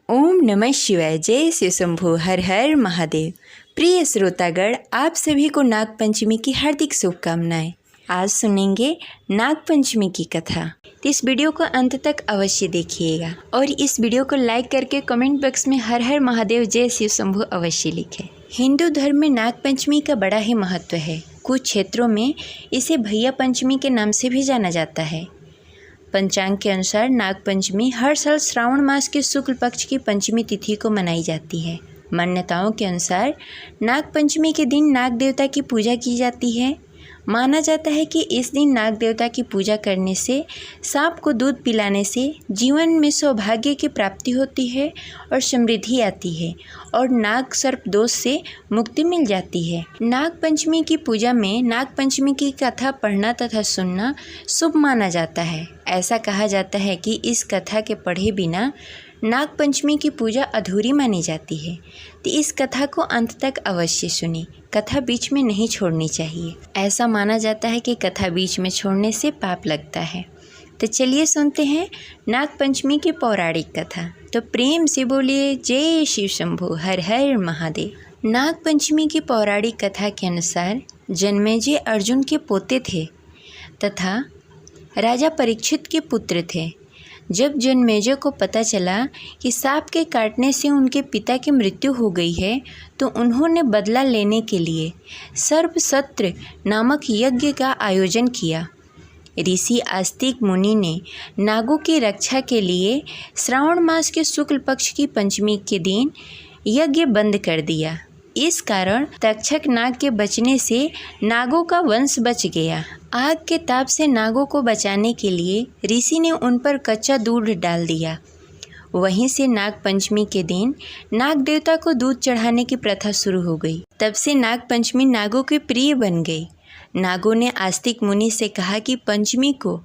ओम नमः शिवाय। जय शिव शंभु। हर हर महादेव। प्रिय श्रोतागण, आप सभी को नाग पंचमी की हार्दिक शुभकामनाएं। आज सुनेंगे नाग पंचमी की कथा। तो इस वीडियो को अंत तक अवश्य देखिएगा और इस वीडियो को लाइक करके कमेंट बॉक्स में हर हर महादेव जय शिव शंभु अवश्य लिखें। हिंदू धर्म में नाग पंचमी का बड़ा ही महत्व है। कुछ क्षेत्रों में इसे भैया पंचमी के नाम से भी जाना जाता है। पंचांग के अनुसार नाग पंचमी हर साल श्रावण मास के शुक्ल पक्ष की पंचमी तिथि को मनाई जाती है। मान्यताओं के अनुसार नाग पंचमी के दिन नाग देवता की पूजा की जाती है। माना जाता है कि इस दिन नाग देवता की पूजा करने से, सांप को दूध पिलाने से जीवन में सौभाग्य की प्राप्ति होती है और समृद्धि आती है और नाग सर्प दोष से मुक्ति मिल जाती है। नाग पंचमी की पूजा में नाग पंचमी की कथा पढ़ना तथा सुनना शुभ माना जाता है। ऐसा कहा जाता है कि इस कथा के पढ़े बिना नाग पंचमी की पूजा अधूरी मानी जाती है। तो इस कथा को अंत तक अवश्य सुनी। कथा बीच में नहीं छोड़नी चाहिए। ऐसा माना जाता है कि कथा बीच में छोड़ने से पाप लगता है। तो चलिए सुनते हैं नाग पंचमी की पौराणिक कथा। तो प्रेम से बोलिए जय शिव शंभु। हर हर महादेव। नाग पंचमी की पौराणिक कथा के अनुसार जन्मेजय अर्जुन के पोते थे तथा राजा परीक्षित के पुत्र थे। जब जन्मेजय को पता चला कि सांप के काटने से उनके पिता की मृत्यु हो गई है, तो उन्होंने बदला लेने के लिए सर्प सत्र नामक यज्ञ का आयोजन किया। ऋषि आस्तिक मुनि ने नागों की रक्षा के लिए श्रावण मास के शुक्ल पक्ष की पंचमी के दिन यज्ञ बंद कर दिया। इस कारण तक्षक नाग के बचने से नागों का वंश बच गया। आग के ताप से नागों को बचाने के लिए ऋषि ने उन पर कच्चा दूध डाल दिया। वहीं से नाग पंचमी के दिन नाग देवता को दूध चढ़ाने की प्रथा शुरू हो गई। तब से नाग पंचमी नागों के प्रिय बन गई। नागों ने आस्तिक मुनि से कहा कि पंचमी को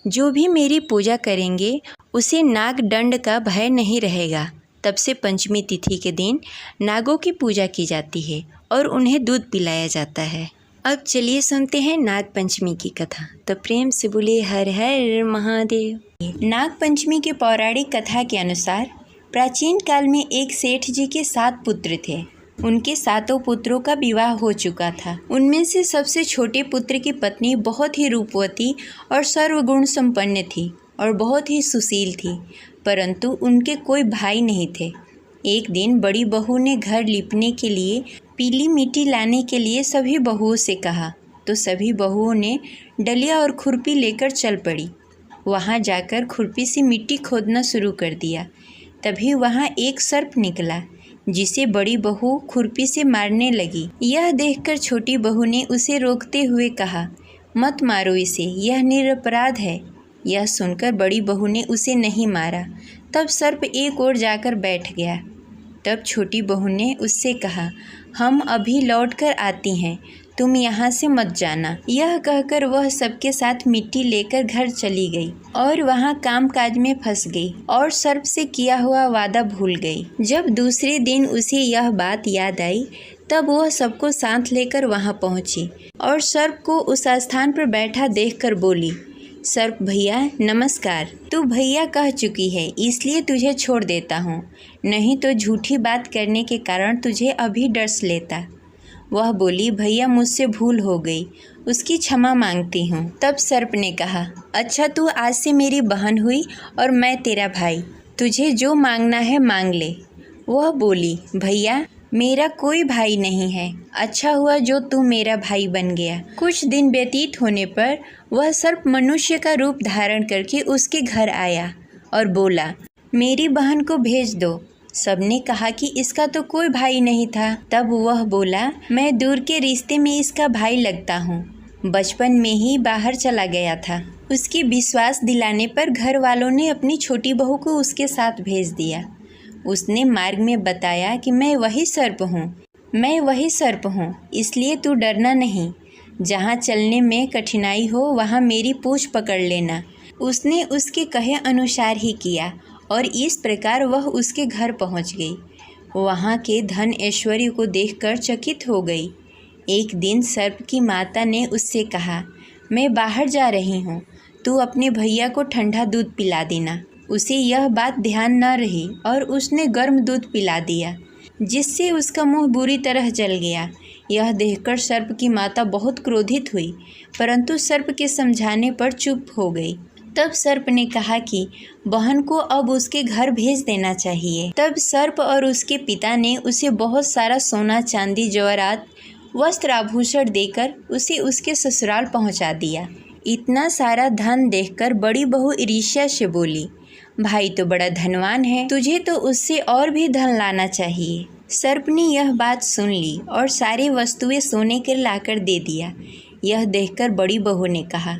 जो भी मेरी पूजा करेंगे उसे नाग दंड का भय नहीं रहेगा। तब से पंचमी तिथि के दिन नागों की पूजा की जाती है और उन्हें दूध पिलाया जाता है। अब चलिए सुनते हैं नाग पंचमी की कथा। तो प्रेम से बोलिए हर हर महादेव। नाग पंचमी के पौराणिक कथा के अनुसार प्राचीन काल में एक सेठ जी के 7 पुत्र थे। उनके 7 पुत्रों का विवाह हो चुका था। उनमें से सबसे छोटे पुत्र की पत्नी बहुत ही रूपवती और सर्वगुण संपन्न थी और बहुत ही सुशील थी, परंतु उनके कोई भाई नहीं थे। एक दिन बड़ी बहू ने घर लीपने के लिए पीली मिट्टी लाने के लिए सभी बहुओं से कहा, तो सभी बहुओं ने डलिया और खुरपी लेकर चल पड़ी। वहां जाकर खुरपी से मिट्टी खोदना शुरू कर दिया। तभी वहां एक सर्प निकला, जिसे बड़ी बहू खुरपी से मारने लगी। यह देखकर छोटी बहू ने उसे रोकते हुए कहा, मत मारो इसे, यह निरपराध है। यह सुनकर बड़ी बहू ने उसे नहीं मारा। तब सर्प एक ओर जाकर बैठ गया। तब छोटी बहू ने उससे कहा, हम अभी लौट कर आती हैं, तुम यहाँ से मत जाना। यह कहकर वह सबके साथ मिट्टी लेकर घर चली गई और वहाँ कामकाज में फंस गई और सर्प से किया हुआ वादा भूल गई। जब दूसरे दिन उसे यह बात याद आई, तब वह सबको साथ लेकर वहाँ पहुँची और सर्प को उस स्थान पर बैठा देखकर बोली, सर्प भैया नमस्कार। तू भैया कह चुकी है, इसलिए तुझे छोड़ देता हूँ, नहीं तो झूठी बात करने के कारण तुझे अभी डस लेता। वह बोली, भैया मुझसे भूल हो गई, उसकी क्षमा मांगती हूँ। तब सर्प ने कहा, अच्छा तू आज से मेरी बहन हुई और मैं तेरा भाई, तुझे जो मांगना है मांग ले। वह बोली, भैया मेरा कोई भाई नहीं है, अच्छा हुआ जो तू मेरा भाई बन गया। कुछ दिन व्यतीत होने पर वह सर्प मनुष्य का रूप धारण करके उसके घर आया और बोला, मेरी बहन को भेज दो। सबने कहा कि इसका तो कोई भाई नहीं था। तब वह बोला, मैं दूर के रिश्ते में इसका भाई लगता हूँ, बचपन में ही बाहर चला गया था। उसके विश्वास दिलाने पर घर वालों ने अपनी छोटी बहू को उसके साथ भेज दिया। उसने मार्ग में बताया कि मैं वही सर्प हूँ, इसलिए तू डरना नहीं। जहाँ चलने में कठिनाई हो वहाँ मेरी पूँछ पकड़ लेना। उसने उसके कहे अनुसार ही किया और इस प्रकार वह उसके घर पहुँच गई। वहाँ के धन ऐश्वर्य को देखकर चकित हो गई। एक दिन सर्प की माता ने उससे कहा, मैं बाहर जा रही हूँ, तू अपने भैया को ठंडा दूध पिला देना। उसे यह बात ध्यान न रही और उसने गर्म दूध पिला दिया, जिससे उसका मुंह बुरी तरह जल गया। यह देखकर सर्प की माता बहुत क्रोधित हुई, परंतु सर्प के समझाने पर चुप हो गई। तब सर्प ने कहा कि बहन को अब उसके घर भेज देना चाहिए। तब सर्प और उसके पिता ने उसे बहुत सारा सोना, चांदी, जवाहरात, वस्त्र, आभूषण देकर उसे उसके ससुराल पहुंचा दिया। इतना सारा धन देखकर बड़ी बहू ईर्ष्या से बोली, भाई तो बड़ा धनवान है, तुझे तो उससे और भी धन लाना चाहिए। सर्प ने यह बात सुन ली और सारी वस्तुएं सोने के लाकर दे दिया। यह देखकर बड़ी बहू ने कहा,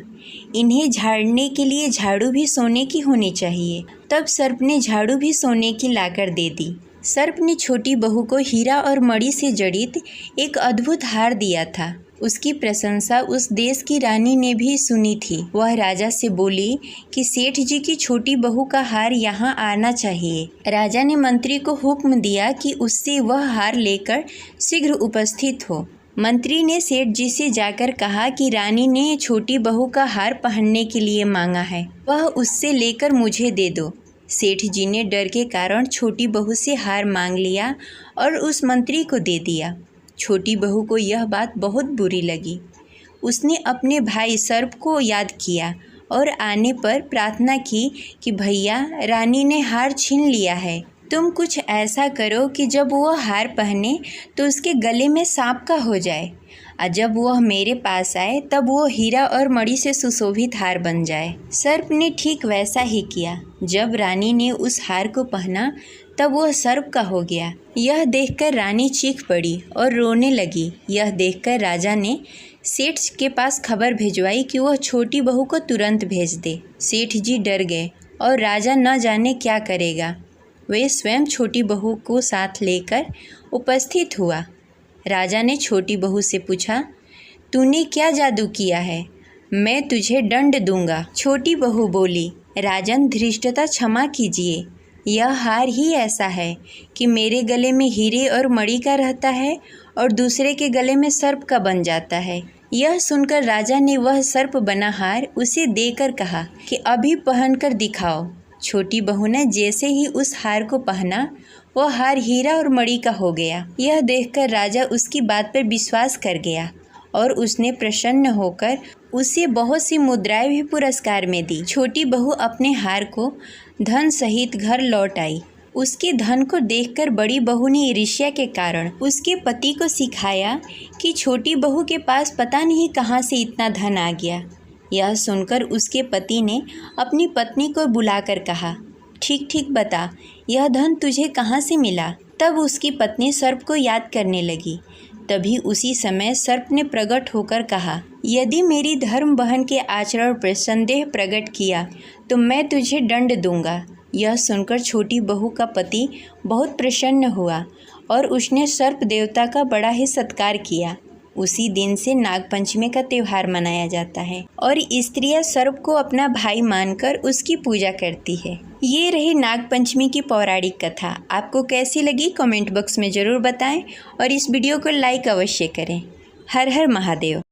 इन्हें झाड़ने के लिए झाड़ू भी सोने की होनी चाहिए। तब सर्प ने झाड़ू भी सोने की लाकर दे दी। सर्प ने छोटी बहू को हीरा और मणि से जड़ित एक अद्भुत हार दिया था। उसकी प्रशंसा उस देश की रानी ने भी सुनी थी। वह राजा से बोली कि सेठ जी की छोटी बहू का हार यहाँ आना चाहिए। राजा ने मंत्री को हुक्म दिया कि उससे वह हार लेकर शीघ्र उपस्थित हो। मंत्री ने सेठ जी से जाकर कहा कि रानी ने छोटी बहू का हार पहनने के लिए मांगा है, वह उससे लेकर मुझे दे दो। सेठ जी ने डर के कारण छोटी बहू से हार मांग लिया और उस मंत्री को दे दिया। छोटी बहू को यह बात बहुत बुरी लगी। उसने अपने भाई सर्प को याद किया और आने पर प्रार्थना की कि भैया, रानी ने हार छीन लिया है, तुम कुछ ऐसा करो कि जब वह हार पहने तो उसके गले में सांप का हो जाए, और जब वह मेरे पास आए तब वो हीरा और मणि से सुशोभित हार बन जाए। सर्प ने ठीक वैसा ही किया। जब रानी ने उस हार को पहना तब वह सर्प का हो गया। यह देखकर रानी चीख पड़ी और रोने लगी। यह देखकर राजा ने सेठ के पास खबर भिजवाई कि वह छोटी बहू को तुरंत भेज दे। सेठ जी डर गए और राजा न जाने क्या करेगा। वे स्वयं छोटी बहू को साथ लेकर उपस्थित हुआ। राजा ने छोटी बहू से पूछा, तूने क्या जादू किया है? मैं तुझे दंड दूंगा। छोटी बहू बोली, राजन, धृष्टता क्षमा कीजिए। यह हार ही ऐसा है कि मेरे गले में हीरे और मणि का रहता है और दूसरे के गले में सर्प का बन जाता है। यह सुनकर राजा ने वह सर्प बना हार उसे देकर कहा कि अभी पहनकर दिखाओ। छोटी बहू ने जैसे ही उस हार को पहना, वह हार हीरा और मणि का हो गया। यह देखकर राजा उसकी बात पर विश्वास कर गया और उसने प्रसन्न होकर उसे बहुत सी मुद्राएं भी पुरस्कार में दी। छोटी बहू अपने हार को धन सहित घर लौट आई। उसके धन को देखकर बड़ी बहू ने ईर्ष्या के कारण उसके पति को सिखाया कि छोटी बहू के पास पता नहीं कहाँ से इतना धन आ गया। यह सुनकर उसके पति ने अपनी पत्नी को बुलाकर कहा, ठीक ठीक बता, यह धन तुझे कहाँ से मिला? तब उसकी पत्नी सर्प को याद करने लगी। तभी उसी समय सर्प ने प्रकट होकर कहा, यदि मेरी धर्म बहन के आचरण पर संदेह प्रकट किया तो मैं तुझे दंड दूंगा। यह सुनकर छोटी बहू का पति बहुत प्रसन्न हुआ और उसने सर्प देवता का बड़ा ही सत्कार किया। उसी दिन से नागपंचमी का त्यौहार मनाया जाता है और स्त्रियां सर्प को अपना भाई मानकर उसकी पूजा करती है। ये रही नागपंचमी की पौराणिक कथा। आपको कैसी लगी कमेंट बॉक्स में ज़रूर बताएं और इस वीडियो को लाइक अवश्य करें। हर हर महादेव।